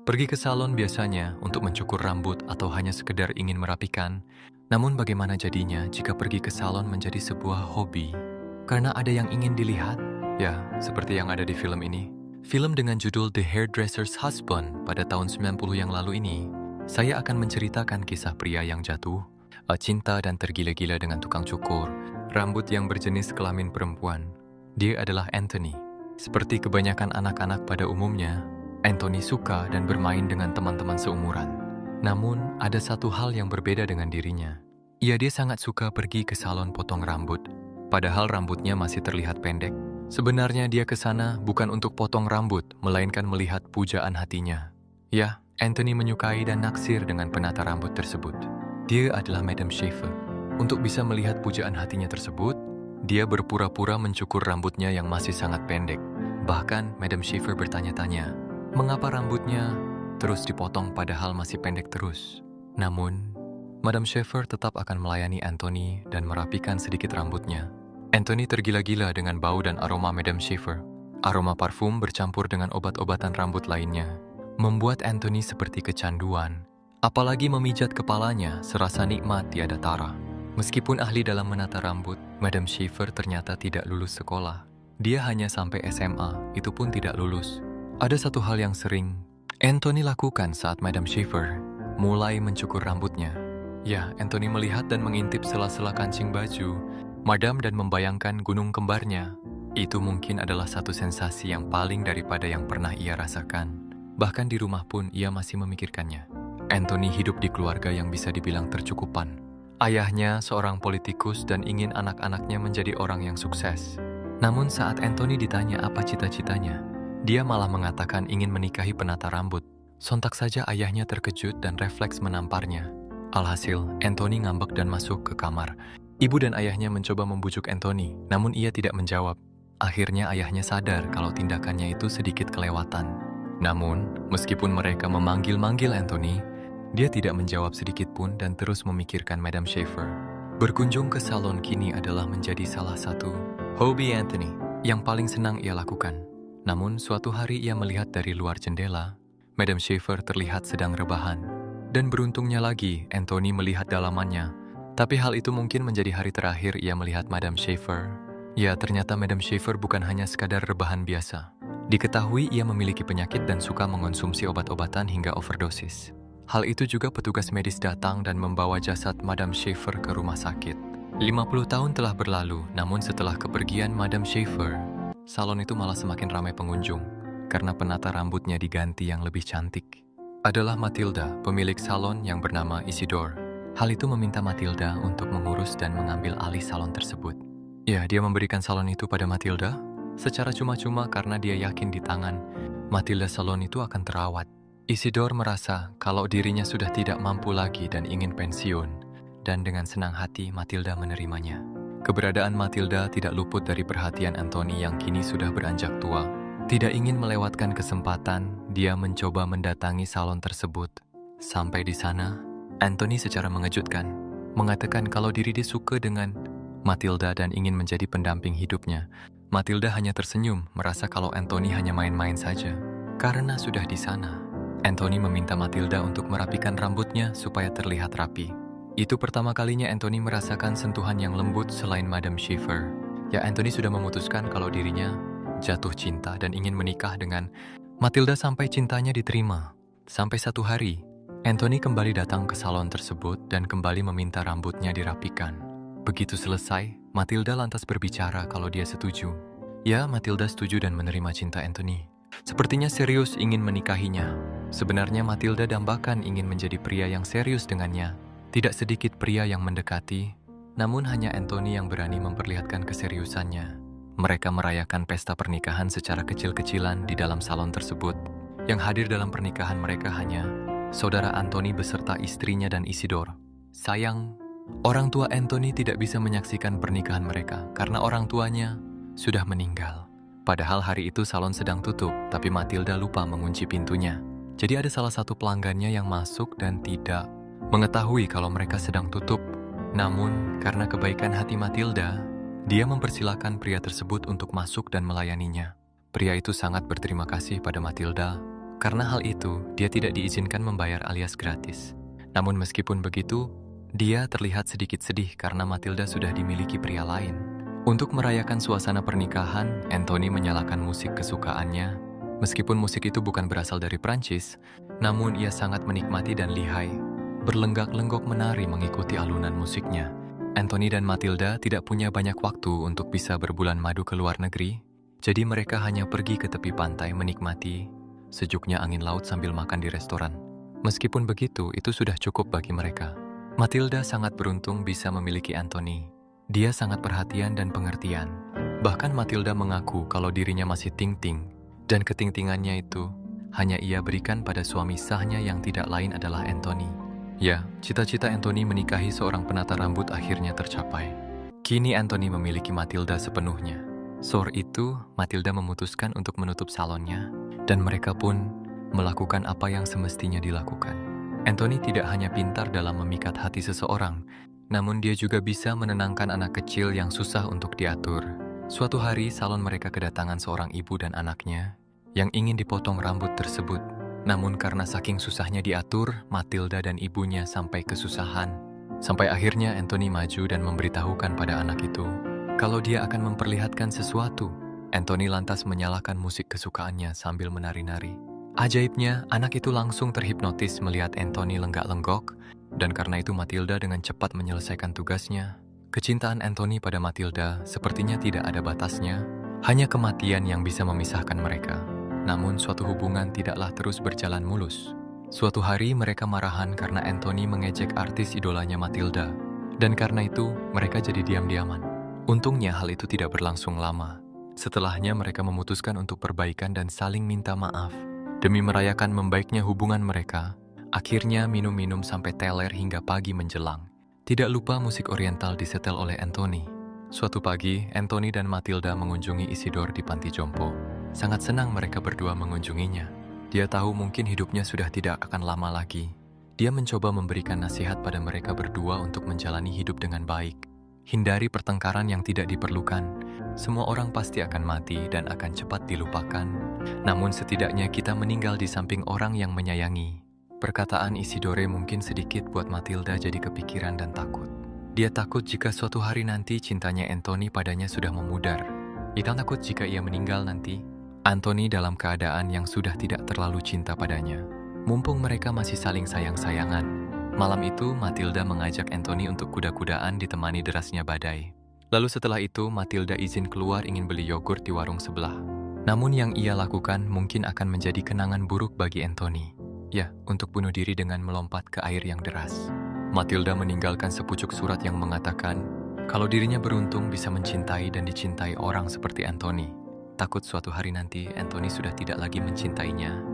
Pergi ke salon biasanya untuk mencukur rambut atau hanya sekedar ingin merapikan. Namun bagaimana jadinya jika pergi ke salon menjadi sebuah hobi? Karena ada yang ingin dilihat? Ya, seperti yang ada di film ini. Film dengan judul The Hairdresser's Husband pada tahun 90 yang lalu ini, saya akan menceritakan kisah pria yang jatuh, cinta dan tergila-gila dengan tukang cukur, rambut yang berjenis kelamin perempuan. Dia adalah Anthony. Seperti kebanyakan anak-anak pada umumnya, Anthony suka dan bermain dengan teman-teman seumuran. Namun, ada satu hal yang berbeda dengan dirinya. Dia sangat suka pergi ke salon potong rambut, padahal rambutnya masih terlihat pendek. Sebenarnya dia ke sana bukan untuk potong rambut, melainkan melihat pujaan hatinya. Ya, Anthony menyukai dan naksir dengan penata rambut tersebut. Dia adalah Madam Schaefer. Untuk bisa melihat pujaan hatinya tersebut, dia berpura-pura mencukur rambutnya yang masih sangat pendek. Bahkan, Madam Schaefer bertanya-tanya, mengapa rambutnya terus dipotong padahal masih pendek terus? Namun, Madam Schaefer tetap akan melayani Anthony dan merapikan sedikit rambutnya. Anthony tergila-gila dengan bau dan aroma Madam Schaefer. Aroma parfum bercampur dengan obat-obatan rambut lainnya membuat Anthony seperti kecanduan. Apalagi memijat kepalanya serasa nikmat tiada tara. Meskipun ahli dalam menata rambut, Madam Schaefer ternyata tidak lulus sekolah. Dia hanya sampai SMA, itu pun tidak lulus. Ada satu hal yang sering Anthony lakukan saat Madam Schaefer mulai mencukur rambutnya. Ya, Anthony melihat dan mengintip sela-sela kancing baju Madam dan membayangkan gunung kembarnya. Itu mungkin adalah satu sensasi yang paling daripada yang pernah ia rasakan. Bahkan di rumah pun ia masih memikirkannya. Anthony hidup di keluarga yang bisa dibilang tercukupan. Ayahnya seorang politikus dan ingin anak-anaknya menjadi orang yang sukses. Namun saat Anthony ditanya apa cita-citanya, dia malah mengatakan ingin menikahi penata rambut. Sontak saja ayahnya terkejut dan refleks menamparnya. Alhasil, Anthony ngambek dan masuk ke kamar. Ibu dan ayahnya mencoba membujuk Anthony, namun ia tidak menjawab. Akhirnya ayahnya sadar kalau tindakannya itu sedikit kelewatan. Namun, meskipun mereka memanggil-manggil Anthony, dia tidak menjawab sedikit pun dan terus memikirkan Madam Schaefer. Berkunjung ke salon kini adalah menjadi salah satu hobi Anthony yang paling senang ia lakukan. Namun, suatu hari ia melihat dari luar jendela, Madam Schaefer terlihat sedang rebahan. Dan beruntungnya lagi, Anthony melihat dalamannya. Tapi hal itu mungkin menjadi hari terakhir ia melihat Madam Schaefer. Ya, ternyata Madam Schaefer bukan hanya sekadar rebahan biasa. Diketahui ia memiliki penyakit dan suka mengonsumsi obat-obatan hingga overdosis. Hal itu juga petugas medis datang dan membawa jasad Madam Schaefer ke rumah sakit. 50 tahun telah berlalu, namun setelah kepergian Madam Schaefer, salon itu malah semakin ramai pengunjung, karena penata rambutnya diganti yang lebih cantik. Adalah Matilda, pemilik salon yang bernama Isidore. Hal itu meminta Matilda untuk mengurus dan mengambil alih salon tersebut. Ya, dia memberikan salon itu pada Matilda secara cuma-cuma karena dia yakin di tangan Matilda salon itu akan terawat. Isidore merasa kalau dirinya sudah tidak mampu lagi dan ingin pensiun, dan dengan senang hati Matilda menerimanya. Keberadaan Matilda tidak luput dari perhatian Anthony yang kini sudah beranjak tua. Tidak ingin melewatkan kesempatan, dia mencoba mendatangi salon tersebut. Sampai di sana, Anthony secara mengejutkan mengatakan kalau diri dia suka dengan Matilda dan ingin menjadi pendamping hidupnya. Matilda hanya tersenyum, merasa kalau Anthony hanya main-main saja. Karena sudah di sana, Anthony meminta Matilda untuk merapikan rambutnya supaya terlihat rapi. Itu pertama kalinya Anthony merasakan sentuhan yang lembut selain Madam Schaefer. Ya, Anthony sudah memutuskan kalau dirinya jatuh cinta dan ingin menikah dengan Matilda sampai cintanya diterima. Sampai satu hari, Anthony kembali datang ke salon tersebut dan kembali meminta rambutnya dirapikan. Begitu selesai, Matilda lantas berbicara kalau dia setuju. Ya, Matilda setuju dan menerima cinta Anthony. Sepertinya serius ingin menikahinya. Sebenarnya Matilda dambakan ingin menjadi pria yang serius dengannya. Tidak sedikit pria yang mendekati, namun hanya Anthony yang berani memperlihatkan keseriusannya. Mereka merayakan pesta pernikahan secara kecil-kecilan di dalam salon tersebut. Yang hadir dalam pernikahan mereka hanya saudara Anthony beserta istrinya dan Isidore. Sayang, orang tua Anthony tidak bisa menyaksikan pernikahan mereka karena orang tuanya sudah meninggal. Padahal hari itu salon sedang tutup, tapi Matilda lupa mengunci pintunya. Jadi ada salah satu pelanggannya yang masuk dan tidak mengetahui kalau mereka sedang tutup. Namun, karena kebaikan hati Matilda, dia mempersilahkan pria tersebut untuk masuk dan melayaninya. Pria itu sangat berterima kasih pada Matilda Karena hal itu, dia tidak diizinkan membayar alias gratis. Namun meskipun begitu, dia terlihat sedikit sedih karena Matilda sudah dimiliki pria lain. Untuk merayakan suasana pernikahan, Anthony menyalakan musik kesukaannya. Meskipun musik itu bukan berasal dari Prancis, namun ia sangat menikmati dan lihai. Berlenggak-lenggok menari mengikuti alunan musiknya. Anthony dan Matilda tidak punya banyak waktu untuk bisa berbulan madu ke luar negeri, jadi mereka hanya pergi ke tepi pantai menikmati sejuknya angin laut sambil makan di restoran. Meskipun begitu, itu sudah cukup bagi mereka. Matilda sangat beruntung bisa memiliki Anthony. Dia sangat perhatian dan pengertian. Bahkan Matilda mengaku kalau dirinya masih ting-ting, dan ketingtingannya itu hanya ia berikan pada suami sahnya yang tidak lain adalah Anthony. Ya, cita-cita Anthony menikahi seorang penata rambut akhirnya tercapai. Kini Anthony memiliki Matilda sepenuhnya. Sore itu, Matilda memutuskan untuk menutup salonnya, dan mereka pun melakukan apa yang semestinya dilakukan. Anthony tidak hanya pintar dalam memikat hati seseorang, namun dia juga bisa menenangkan anak kecil yang susah untuk diatur. Suatu hari, salon mereka kedatangan seorang ibu dan anaknya yang ingin dipotong rambut tersebut. Namun karena saking susahnya diatur, Matilda dan ibunya sampai kesusahan. Sampai akhirnya Anthony maju dan memberitahukan pada anak itu kalau dia akan memperlihatkan sesuatu. Anthony lantas menyalakan musik kesukaannya sambil menari-nari. Ajaibnya, anak itu langsung terhipnotis melihat Anthony lenggak-lenggok, dan karena itu Matilda dengan cepat menyelesaikan tugasnya. Kecintaan Anthony pada Matilda sepertinya tidak ada batasnya, hanya kematian yang bisa memisahkan mereka. Namun suatu hubungan tidaklah terus berjalan mulus. Suatu hari mereka marahan karena Anthony mengejek artis idolanya Matilda, dan karena itu mereka jadi diam-diaman. Untungnya hal itu tidak berlangsung lama. Setelahnya mereka memutuskan untuk perbaikan dan saling minta maaf. Demi merayakan membaiknya hubungan mereka, akhirnya minum-minum sampai teler hingga pagi menjelang. Tidak lupa musik oriental disetel oleh Anthony. Suatu pagi, Anthony dan Matilda mengunjungi Isidore di panti jompo. Sangat senang mereka berdua mengunjunginya. Dia tahu mungkin hidupnya sudah tidak akan lama lagi. Dia mencoba memberikan nasihat pada mereka berdua untuk menjalani hidup dengan baik. Hindari pertengkaran yang tidak diperlukan. Semua orang pasti akan mati dan akan cepat dilupakan. Namun setidaknya kita meninggal di samping orang yang menyayangi. Perkataan Isidore mungkin sedikit buat Matilda jadi kepikiran dan takut. Dia takut jika suatu hari nanti cintanya Anthony padanya sudah memudar. Ia takut jika ia meninggal nanti, Anthony dalam keadaan yang sudah tidak terlalu cinta padanya. Mumpung mereka masih saling sayang-sayangan, malam itu Matilda mengajak Anthony untuk kuda-kudaan ditemani derasnya badai. Lalu setelah itu Matilda izin keluar ingin beli yogurt di warung sebelah. Namun yang ia lakukan mungkin akan menjadi kenangan buruk bagi Anthony. Ya, untuk bunuh diri dengan melompat ke air yang deras. Matilda meninggalkan sepucuk surat yang mengatakan kalau dirinya beruntung bisa mencintai dan dicintai orang seperti Anthony. Takut suatu hari nanti Anthony sudah tidak lagi mencintainya